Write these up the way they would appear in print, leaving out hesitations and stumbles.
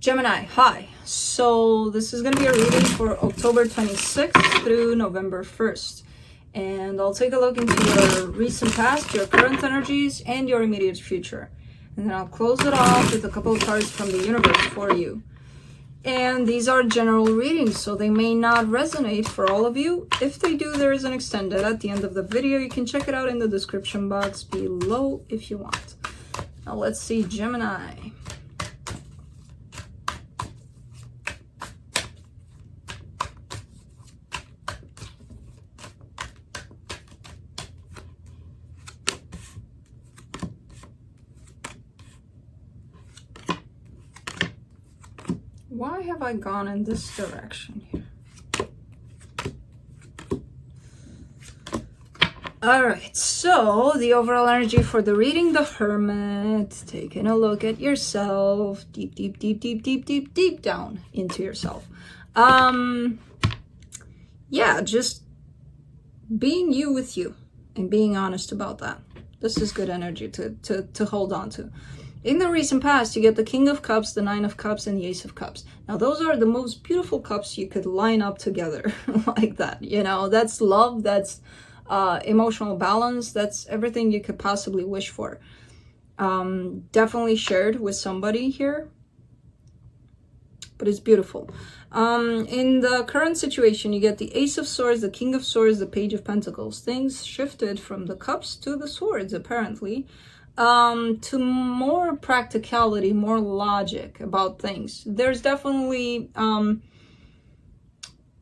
Gemini, hi. So this is going to be a reading for October 26th through November 1st. And I'll take a look into your recent past, your current energies, and your immediate future. And then I'll close it off with a couple of cards from the universe for you. And these are general readings, so they may not resonate for all of you. If they do, there is an extended at the end of the video. You can check it out in the description box below if you want. Now let's see, Gemini. Why have I gone in this direction here? All right, so the overall energy for the reading, the Hermit, taking a look at yourself, deep down into yourself. Yeah, just being you with you and being honest about that. This is good energy to hold on to. In the recent past, you get the King of Cups, the Nine of Cups, and the Ace of Cups. Now, those are the most beautiful cups you could line up together like that. You know, that's love, that's emotional balance, that's everything you could possibly wish for. Definitely shared with somebody here, but it's beautiful. In the current situation, you get the Ace of Swords, the King of Swords, the Page of Pentacles. Things shifted from the cups to the swords, apparently. To more practicality, more logic about things. There's definitely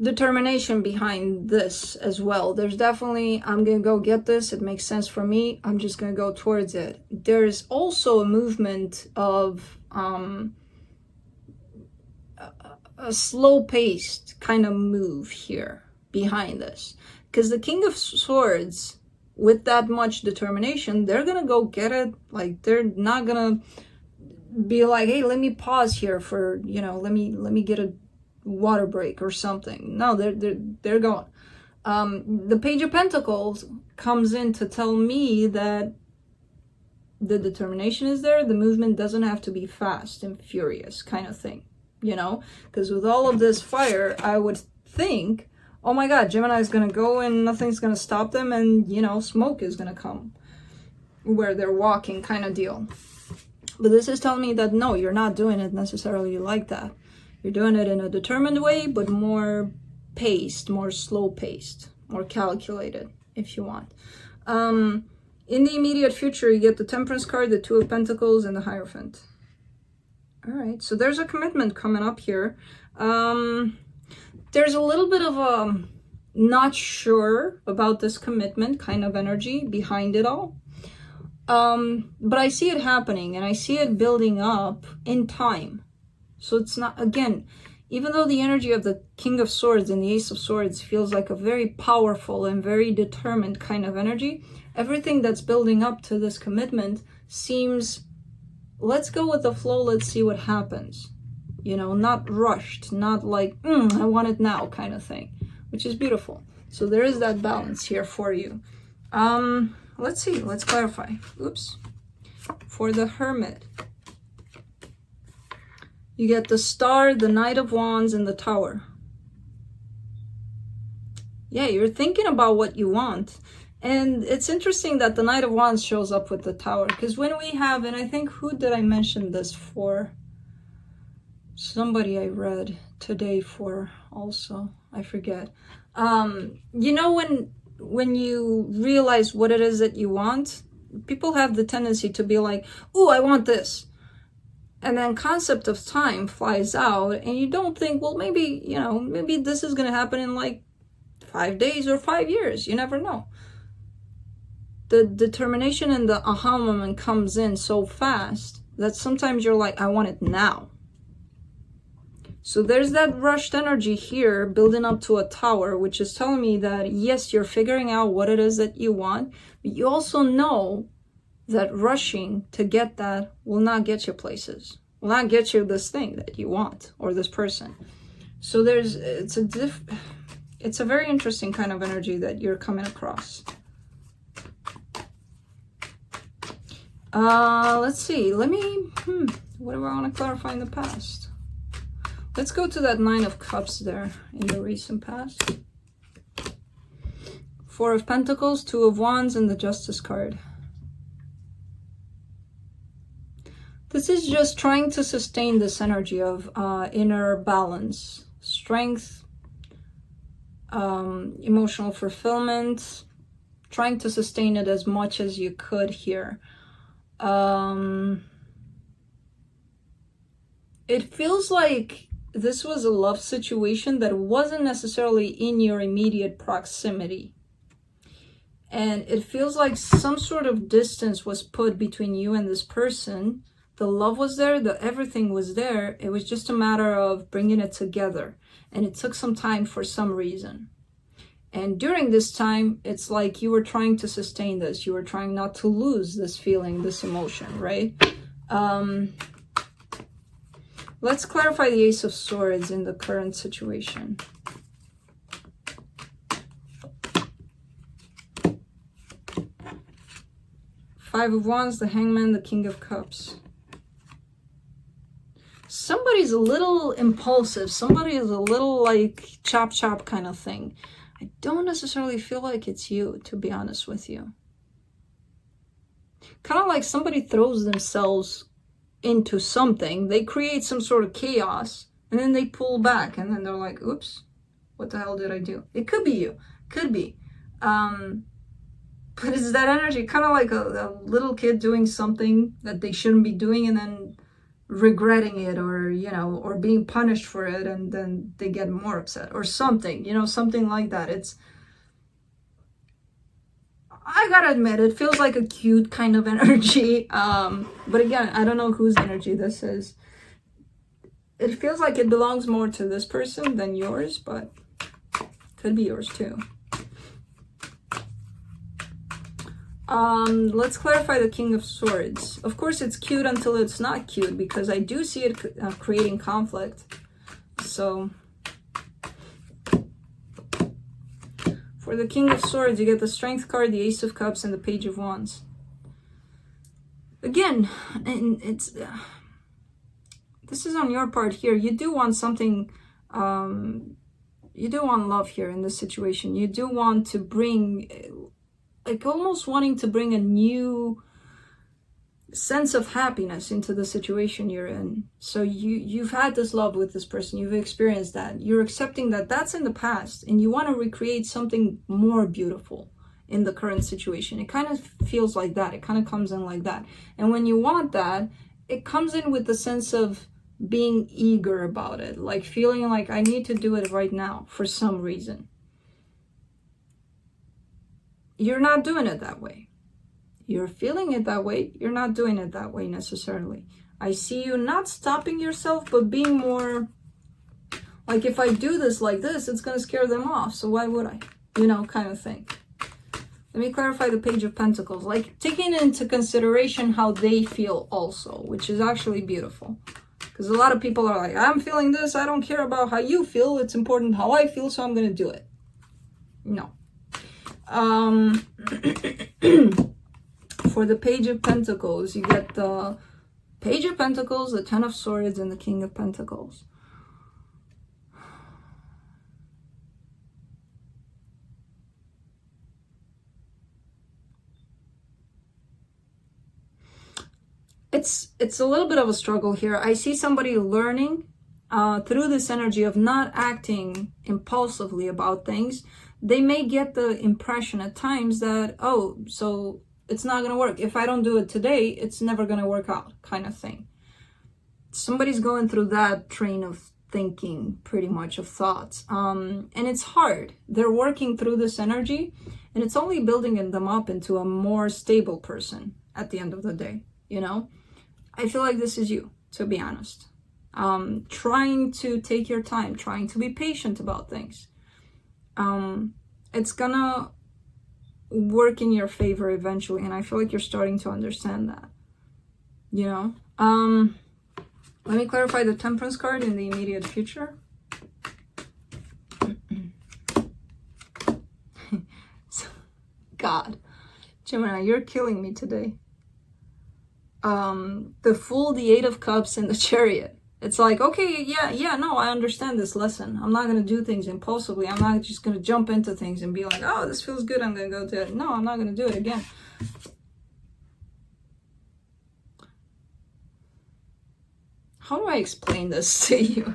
determination behind this as well. There's definitely, I'm gonna go get this, it makes sense for me, I'm just gonna go towards it. There's also a movement of a slow-paced kind of move here behind this, because the King of Swords, with that much determination, they're gonna go get it. Like, they're not gonna be like, hey, let me pause here for, you know, let me get a water break or something. No, they're going. The Page of Pentacles comes in to tell me that the determination is there. The movement doesn't have to be fast and furious kind of thing, you know, because with all of this fire, I would think, oh my God, Gemini is going to go and nothing's going to stop them, and, you know, smoke is going to come where they're walking kind of deal. But this is telling me that no, you're not doing it necessarily like that. You're doing it in a determined way, but more paced, more slow paced, more calculated, if you want. In the immediate future, you get the Temperance card, the Two of Pentacles, and the Hierophant. All right, so there's a commitment coming up here. There's a little bit of a not sure about this commitment kind of energy behind it all. But I see it happening, and I see it building up in time. So it's not, again, even though the energy of the King of Swords and the Ace of Swords feels like a very powerful and very determined kind of energy, everything that's building up to this commitment seems, let's go with the flow, let's see what happens. You know, not rushed, not like, I want it now kind of thing, which is beautiful. So there is that balance here for you. Let's see, let's clarify. Oops. For the Hermit, you get the Star, the Knight of Wands, and the Tower. Yeah, you're thinking about what you want. And it's interesting that the Knight of Wands shows up with the Tower, because when we have, and I think, who did I mention this for? Somebody I read today for also, I forget. You know, when you realize what it is that you want, people have the tendency to be like, oh, I want this. And then concept of time flies out, and you don't think, well, maybe, you know, maybe this is going to happen in like 5 days or 5 years. You never know. The determination and the aha moment comes in so fast that sometimes you're like, I want it now. So there's that rushed energy here building up to a tower, which is telling me that, yes, you're figuring out what it is that you want, but you also know that rushing to get that will not get you places, will not get you this thing that you want or this person. So it's a very interesting kind of energy that you're coming across. Let's see. What do I want to clarify in the past? Let's go to that Nine of Cups there in the recent past. Four of Pentacles, Two of Wands, and the Justice card. This is just trying to sustain this energy of inner balance, strength, emotional fulfillment, trying to sustain it as much as you could here. It feels like this was a love situation that wasn't necessarily in your immediate proximity. And it feels like some sort of distance was put between you and this person. The love was there, everything was there. It was just a matter of bringing it together. And it took some time for some reason. And during this time, it's like you were trying to sustain this. You were trying not to lose this feeling, this emotion, right? Let's clarify the Ace of Swords in the current situation. Five of Wands, the Hangman, the King of Cups. Somebody's a little impulsive. Somebody is a little like chop chop kind of thing. I don't necessarily feel like it's you, to be honest with you. Kind of like somebody throws themselves into something. They create some sort of chaos and then they pull back and then they're like, oops, what the hell did I do? It could be you. Could be. But it's that energy, kind of like a little kid doing something that they shouldn't be doing and then regretting it, or, you know, or being punished for it, and then they get more upset or something, you know, something like that. I gotta admit, it feels like a cute kind of energy. But again, I don't know whose energy this is. It feels like it belongs more to this person than yours, but could be yours too. Let's clarify the King of Swords. Of course, it's cute until it's not cute, because I do see it creating conflict. So, for the King of Swords, you get the Strength card, the Ace of Cups, and the Page of Wands. Again, and it's this is on your part here. You do want something, you do want love here in this situation. You do want to bring, like almost wanting to bring a new sense of happiness into the situation you're in. So you've had this love with this person, you've experienced that, you're accepting that that's in the past, and you want to recreate something more beautiful in the current situation. It kind of feels like that. It kind of comes in like that. And when you want that, it comes in with the sense of being eager about it, like feeling like I need to do it right now for some reason. You're not doing it that way. You're feeling it that way. You're not doing it that way necessarily. I see you not stopping yourself, but being more like, if I do this like this, it's going to scare them off. So why would I? You know, kind of thing. Let me clarify the Page of Pentacles. Like taking into consideration how they feel also, which is actually beautiful. Because a lot of people are like, I'm feeling this. I don't care about how you feel. It's important how I feel, so I'm going to do it. No. For the Page of Pentacles, you get the Page of Pentacles, the Ten of Swords, and the King of Pentacles. It's a little bit of a struggle here. I see somebody learning through this energy of not acting impulsively about things. They may get the impression at times that, oh, so it's not going to work. If I don't do it today, it's never going to work out, kind of thing. Somebody's going through that train of thinking, pretty much, of thoughts. And it's hard. They're working through this energy, and it's only building them up into a more stable person at the end of the day, you know? I feel like this is you, to be honest. Trying to take your time, trying to be patient about things. It's gonna work in your favor eventually, and I feel like you're starting to understand that, you know. Let me clarify the Temperance card in the immediate future. God, Gemini, you're killing me today. The Fool, the Eight of Cups, and the Chariot. It's like, okay, yeah, no, I understand this lesson. I'm not going to do things impulsively. I'm not just going to jump into things and be like, oh, this feels good, I'm going to go do it. No, I'm not going to do it again. How do I explain this to you?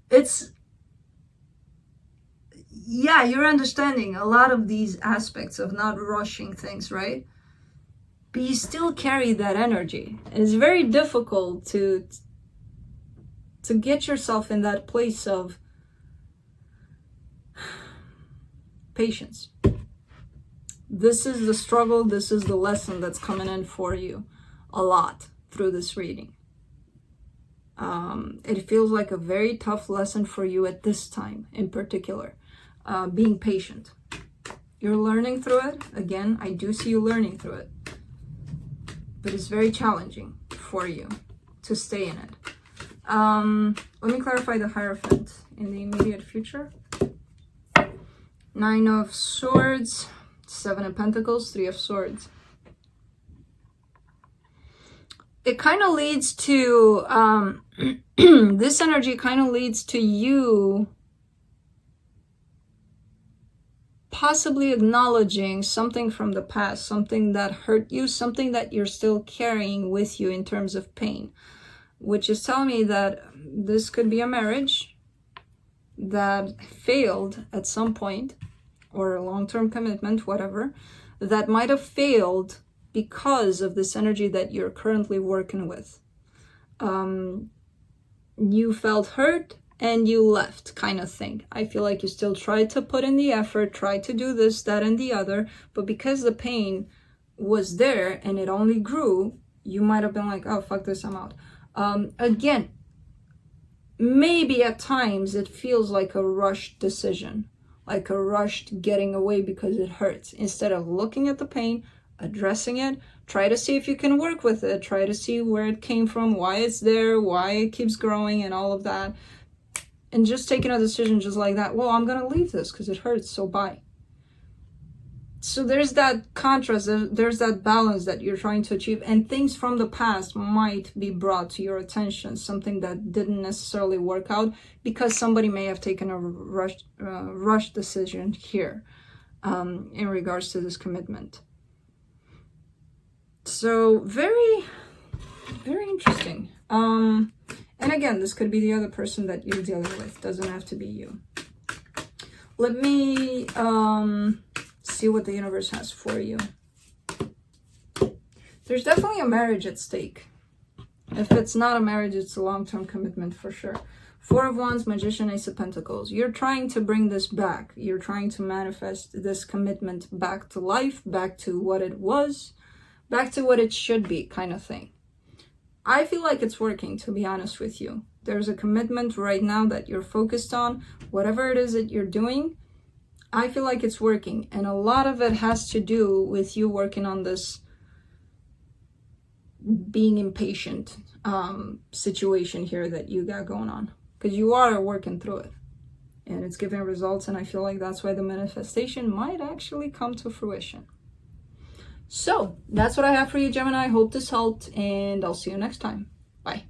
It's, yeah, you're understanding a lot of these aspects of not rushing things, right? But you still carry that energy. And it's very difficult to get yourself in that place of patience. This is the struggle, this is the lesson that's coming in for you a lot through this reading. It feels like a very tough lesson for you at this time in particular. Being patient. You're learning through it. Again, I do see you learning through it. But it's very challenging for you to stay in it. Let me clarify the hierophant in the immediate future. 9 of Swords, 7 of Pentacles, 3 of Swords. It kind of leads to, this energy kind of leads to you possibly acknowledging something from the past, something that hurt you, something that you're still carrying with you in terms of pain, which is telling me that this could be a marriage that failed at some point, or a long-term commitment, whatever, that might have failed because of this energy that you're currently working with. You felt hurt and you left, kind of thing. I feel like you still tried to put in the effort, tried to do this, that, and the other, but because the pain was there and it only grew, you might have been like, oh, fuck this, I'm out. Again, maybe at times it feels like a rushed decision, like a rushed getting away because it hurts. Instead of looking at the pain, addressing it, try to see if you can work with it, try to see where it came from, why it's there, why it keeps growing, and all of that. And just taking a decision just like that, well, I'm gonna leave this because it hurts, so bye. So there's that contrast, there's that balance that you're trying to achieve, and things from the past might be brought to your attention, something that didn't necessarily work out because somebody may have taken a rushed decision here in regards to this commitment. So very, very interesting. And again, this could be the other person that you're dealing with. Doesn't have to be you. Let me see what the universe has for you. There's definitely a marriage at stake. If it's not a marriage, it's a long-term commitment for sure. 4 of Wands, Magician, Ace of Pentacles. You're trying to bring this back. You're trying to manifest this commitment back to life, back to what it was, back to what it should be, kind of thing. I feel like it's working, to be honest with you. There's a commitment right now that you're focused on. Whatever it is that you're doing, I feel like it's working. And a lot of it has to do with you working on this being impatient situation here that you got going on. Because you are working through it. And it's giving results. And I feel like that's why the manifestation might actually come to fruition. So that's what I have for you, Gemini. I hope this helped, and I'll see you next time. Bye.